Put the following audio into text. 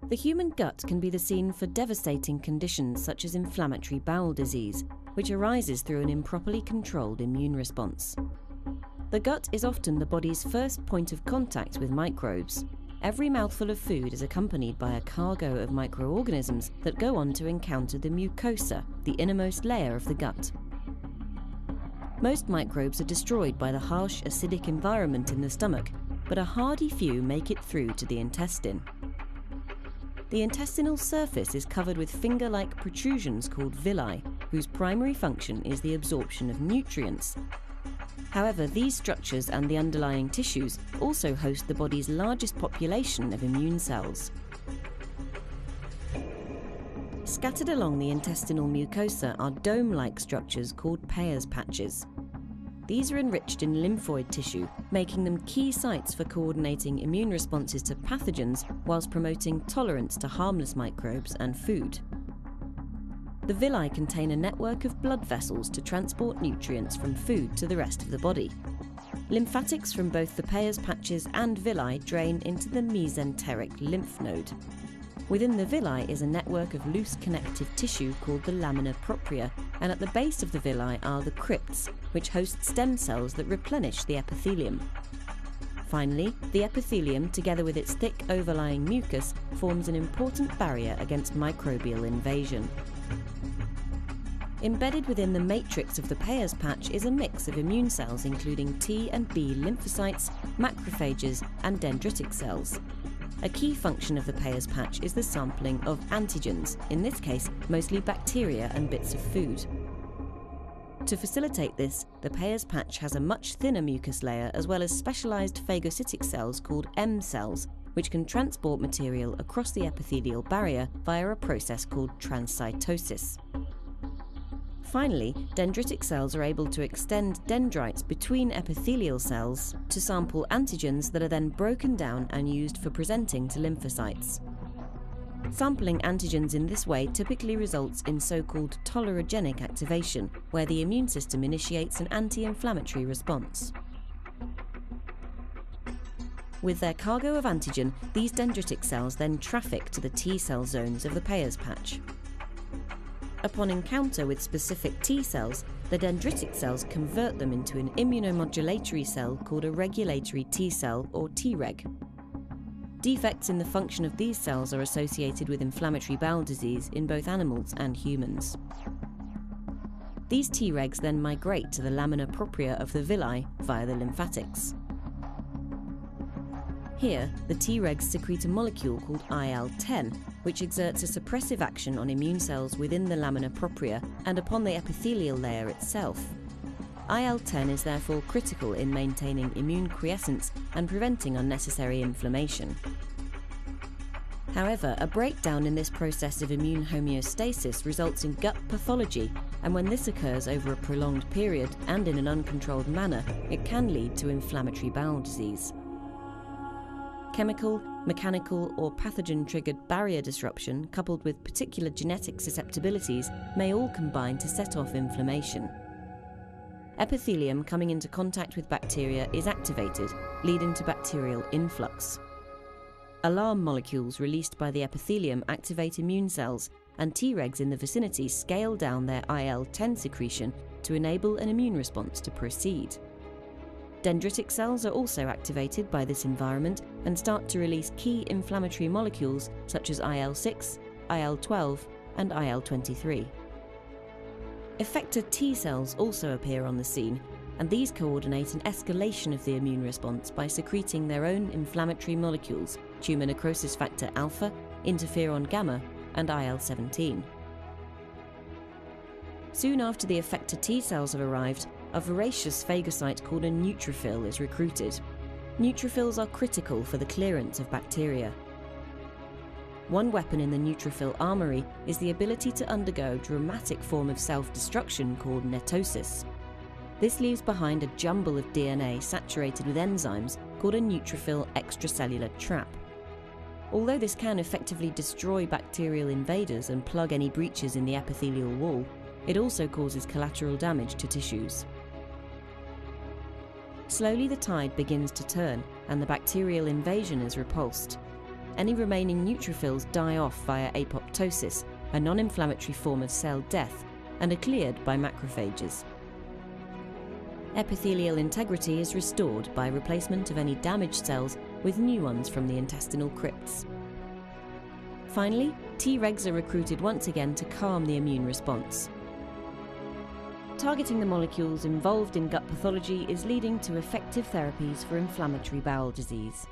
The human gut can be the scene for devastating conditions such as inflammatory bowel disease, which arises through an improperly controlled immune response. The gut is often the body's first point of contact with microbes. Every mouthful of food is accompanied by a cargo of microorganisms that go on to encounter the mucosa, the innermost layer of the gut. Most microbes are destroyed by the harsh acidic environment in the stomach, but a hardy few make it through to the intestine. The intestinal surface is covered with finger-like protrusions called villi, whose primary function is the absorption of nutrients. However, these structures and the underlying tissues also host the body's largest population of immune cells. Scattered along the intestinal mucosa are dome-like structures called Peyer's patches. These are enriched in lymphoid tissue, making them key sites for coordinating immune responses to pathogens whilst promoting tolerance to harmless microbes and food. The villi contain a network of blood vessels to transport nutrients from food to the rest of the body. Lymphatics from both the Peyer's patches and villi drain into the mesenteric lymph node. Within the villi is a network of loose connective tissue called the lamina propria, and at the base of the villi are the crypts, which host stem cells that replenish the epithelium. Finally, the epithelium, together with its thick overlying mucus, forms an important barrier against microbial invasion. Embedded within the matrix of the Peyer's patch is a mix of immune cells including T and B lymphocytes, macrophages, and dendritic cells. A key function of the Peyer's patch is the sampling of antigens, in this case mostly bacteria and bits of food. To facilitate this, the Peyer's patch has a much thinner mucus layer as well as specialised phagocytic cells called M cells, which can transport material across the epithelial barrier via a process called transcytosis. Finally, dendritic cells are able to extend dendrites between epithelial cells to sample antigens that are then broken down and used for presenting to lymphocytes. Sampling antigens in this way typically results in so-called tolerogenic activation, where the immune system initiates an anti-inflammatory response. With their cargo of antigen, these dendritic cells then traffic to the T cell zones of the Peyer's patch. Upon encounter with specific T cells, the dendritic cells convert them into an immunomodulatory cell called a regulatory T cell, or Treg. Defects in the function of these cells are associated with inflammatory bowel disease in both animals and humans. These Tregs then migrate to the lamina propria of the villi via the lymphatics. Here, the Tregs secrete a molecule called IL-10, which exerts a suppressive action on immune cells within the lamina propria and upon the epithelial layer itself. IL-10 is therefore critical in maintaining immune quiescence and preventing unnecessary inflammation. However, a breakdown in this process of immune homeostasis results in gut pathology, and when this occurs over a prolonged period and in an uncontrolled manner, it can lead to inflammatory bowel disease. Chemical, mechanical, or pathogen-triggered barrier disruption, coupled with particular genetic susceptibilities, may all combine to set off inflammation. Epithelium coming into contact with bacteria is activated, leading to bacterial influx. Alarm molecules released by the epithelium activate immune cells, and Tregs in the vicinity scale down their IL-10 secretion to enable an immune response to proceed. Dendritic cells are also activated by this environment and start to release key inflammatory molecules such as IL-6, IL-12, and IL-23. Effector T cells also appear on the scene, and these coordinate an escalation of the immune response by secreting their own inflammatory molecules, tumour necrosis factor alpha, interferon gamma, and IL-17. Soon after the effector T cells have arrived, a voracious phagocyte called a neutrophil is recruited. Neutrophils are critical for the clearance of bacteria. One weapon in the neutrophil armory is the ability to undergo a dramatic form of self-destruction called netosis. This leaves behind a jumble of DNA saturated with enzymes called a neutrophil extracellular trap. Although this can effectively destroy bacterial invaders and plug any breaches in the epithelial wall, it also causes collateral damage to tissues. Slowly the tide begins to turn and the bacterial invasion is repulsed. any remaining neutrophils die off via apoptosis, a non-inflammatory form of cell death, and are cleared by macrophages. Epithelial integrity is restored by replacement of any damaged cells with new ones from the intestinal crypts. Finally, Tregs are recruited once again to calm the immune response. Targeting the molecules involved in gut pathology is leading to effective therapies for inflammatory bowel disease.